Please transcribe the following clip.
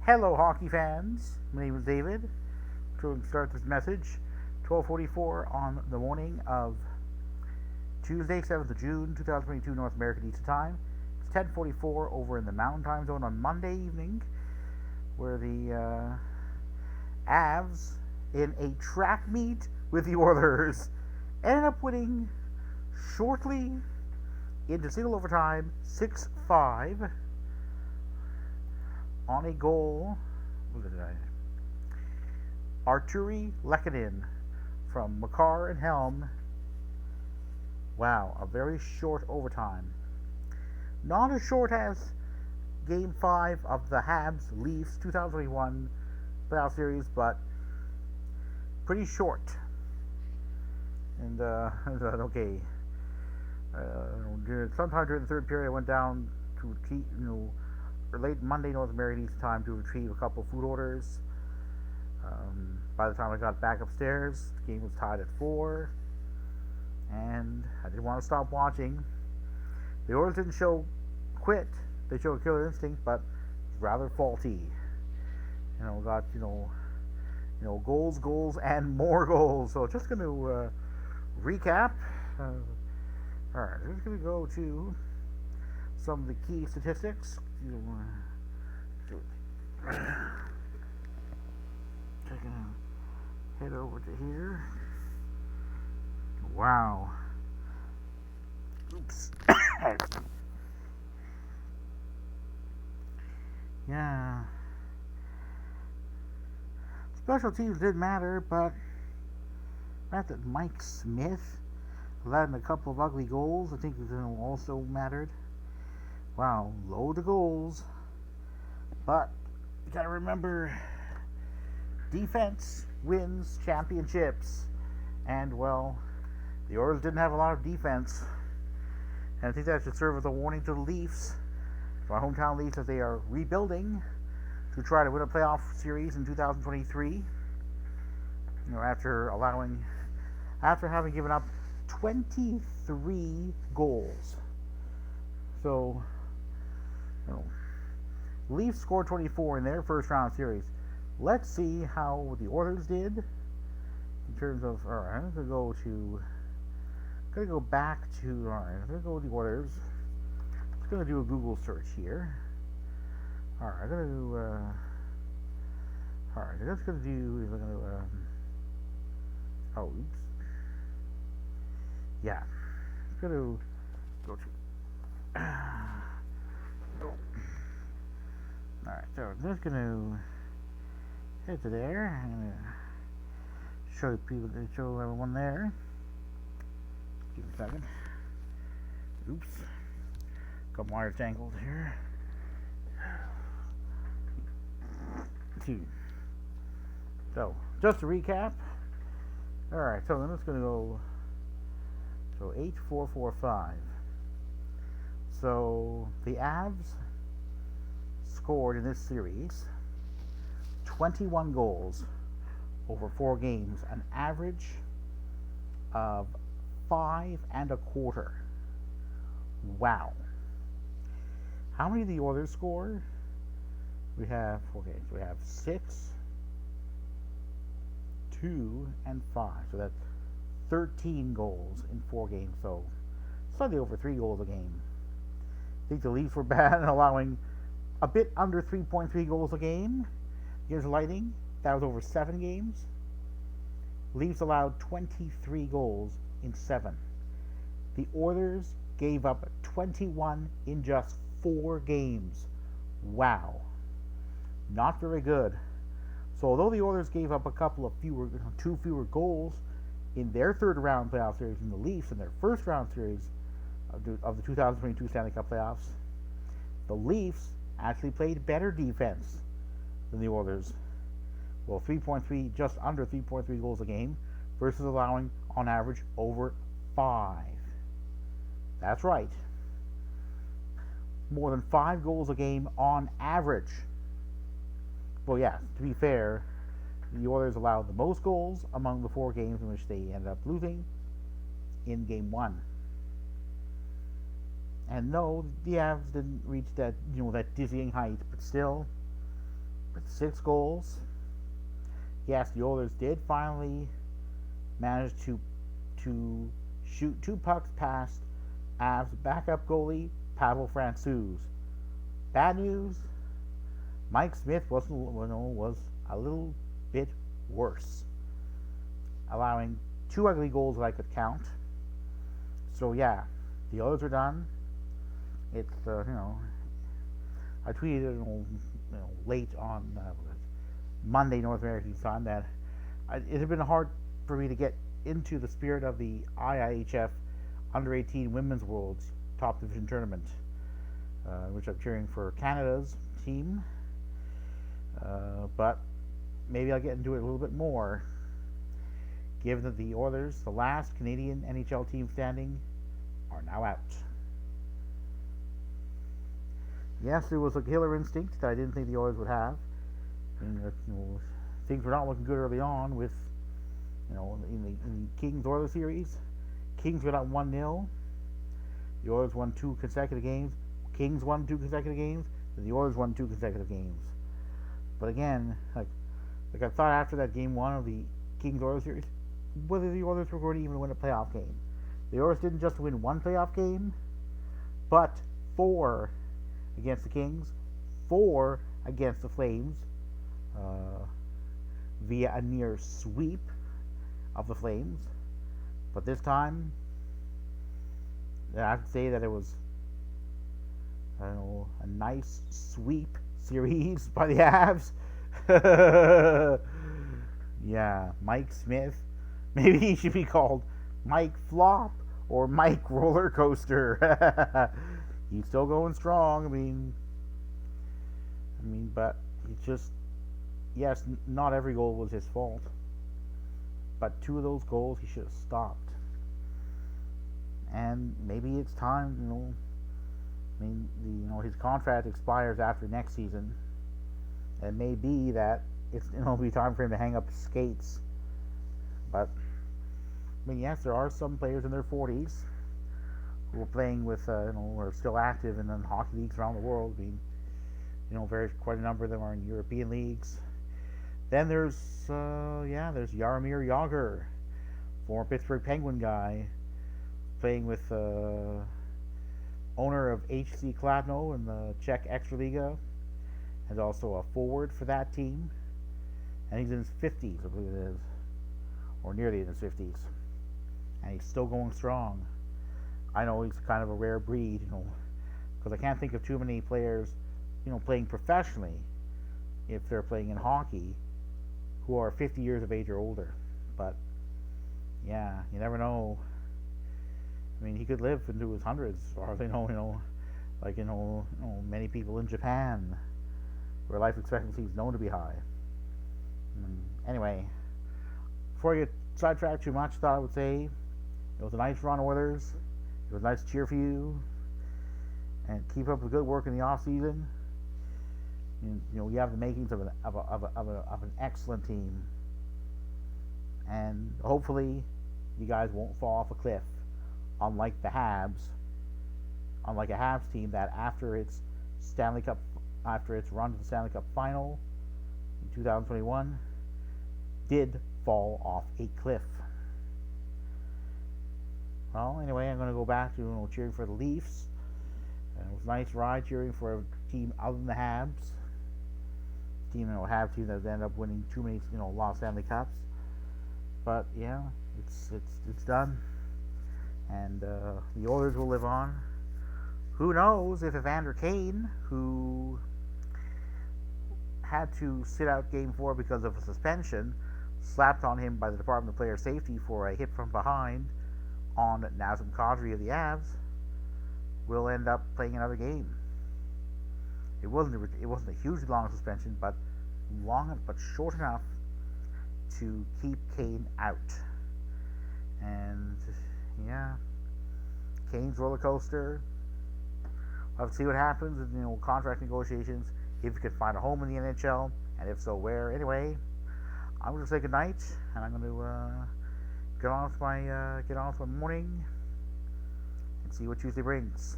Hello, hockey fans. My name is David. To start this message, 12:44 on the morning of Tuesday, 7th of June, 2022, North American Eastern Time. It's 10:44 over in the Mountain Time Zone on Monday evening, where the Avs, in a track meet with the Oilers, ended up winning shortly into single overtime, 6-5 on a goal. Artturi Lehkonen from Makar and Helm. Wow, a very short overtime. Not as short as Game 5 of the Habs Leafs 2021 playoff series, but pretty short. And okay. Sometime during the third period, I went down to late Monday North American Eastern Time to retrieve a couple food orders. By the time I got back upstairs, the game was tied at 4, and I didn't want to stop watching. The Oilers didn't show quit; they showed killer instinct, but rather faulty. Got goals, and more goals. So just going to recap. All right, I'm just going to go to some of the key statistics. Head over to here. Wow. Oops. Yeah. Special teams did matter, but the fact that Mike Smith allowed in a couple of ugly goals, I think also mattered. Wow, load of goals. But you gotta remember, defense wins championships. And, well, the Oilers didn't have a lot of defense. And I think that should serve as a warning to the Leafs, to our hometown Leafs, as they are rebuilding to try to win a playoff series in 2023. After having given up 23 goals. So, Leafs scored 24 in their first round series. Let's see how the Oilers did in terms of. All right, I'm gonna go back to. All right, I'm gonna go with the Oilers. I'm just gonna do a Google search here. All right, I'm gonna do. All right, I'm just gonna do. I'm gonna. Oh, oops. Yeah, I'm gonna go to. Alright, so I'm just going to head to there. I'm going to show everyone there. Give me a second. Oops. Got wires tangled here. 2. So, just to recap. Alright, so I'm just going to go. So, 8-4-4-5. So, the Avs scored in this series 21 goals over 4 games, an average of 5 1/4. Wow. How many did the Oilers score? We have 6, 2, and 5. So that's 13 goals in 4 games. So slightly over 3 goals a game. I think the Leafs were bad in allowing a bit under 3.3 goals a game against Lightning. That was over 7 games. Leafs allowed 23 goals in 7. The Oilers gave up 21 in just 4 games. Wow. Not very good. So although the Oilers gave up two fewer goals in their third round playoff series than the Leafs in their first round series of the 2022 Stanley Cup playoffs, the Leafs actually played better defense than the Oilers. Well, just under 3.3 goals a game versus allowing on average over 5. That's right. More than 5 goals a game on average. Well, yeah, to be fair, the Oilers allowed the most goals among the 4 games in which they ended up losing in Game 1. And no, the Avs didn't reach that dizzying height, but still 6 goals. Yes, the Oilers did finally manage to shoot 2 pucks past Avs backup goalie Pavel Francouz. Bad news: Mike Smith was a little bit worse, allowing 2 ugly goals that I could count. So yeah, the Oilers are done. It's I tweeted late on Monday North American time that it had been hard for me to get into the spirit of the IIHF Under 18 Women's Worlds Top Division Tournament, which I'm cheering for Canada's team. But maybe I'll get into it a little bit more, given that the Oilers, the last Canadian NHL team standing, are now out. Yes, there was a killer instinct that I didn't think the Oilers would have. Things were not looking good early on with, in the Kings-Oilers series. Kings went up 1-0. The Oilers won 2 consecutive games. Kings won 2 consecutive games. And the Oilers won 2 consecutive games. But again, like I thought after that game 1 of the Kings-Oilers series, whether the Oilers were going to even win a playoff game. The Oilers didn't just win 1 playoff game, but 4 against the Kings, 4 against the Flames, via a near sweep of the Flames. But this time, I have to say that it was, a nice sweep series by the Avs. Yeah, Mike Smith. Maybe he should be called Mike Flop or Mike Roller Coaster. He's still going strong. I mean, but it's just, yes, not every goal was his fault, but 2 of those goals he should have stopped. And maybe it's time, his contract expires after next season. It may be that it'll be time for him to hang up his skates. But yes, there are some players in their 40s who are playing with, are still active in hockey leagues around the world. Quite a number of them are in European leagues. Then there's Jaromir Jagr, former Pittsburgh Penguin guy, playing with owner of HC Kladno in the Czech Extraliga, and also a forward for that team. And he's in his 50s, I believe it is, or nearly in his 50s, and he's still going strong. I know he's kind of a rare breed, because I can't think of too many players, playing professionally, if they're playing in hockey, who are 50 years of age or older. But yeah, you never know. He could live into his hundreds, or many people in Japan, where life expectancy is known to be high. Anyway, before I get sidetracked too much, I thought I would say it was a nice run, Oilers. It was nice to cheer for you, and keep up the good work in the off season. You have the makings of an excellent team, and hopefully you guys won't fall off a cliff, unlike a Habs team that after its run to the Stanley Cup final in 2021 did fall off a cliff. Well, anyway, I'm going to go back to cheering for the Leafs. It was a nice ride cheering for a team other than the Habs. Habs team that ended up winning too many, lost Stanley Cups. But yeah, it's done, and the Oilers will live on. Who knows if Evander Kane, who had to sit out Game 4 because of a suspension slapped on him by the Department of Player Safety for a hit from behind on Nazem Kadri of the Avs, will end up playing another game. It wasn't a hugely long suspension, but short enough to keep Kane out. And yeah, Kane's roller coaster. We'll have to see what happens in contract negotiations, if he can find a home in the NHL, and if so, where. Anyway, I'm going to say goodnight, and I'm going to get on with my morning and see what Tuesday brings.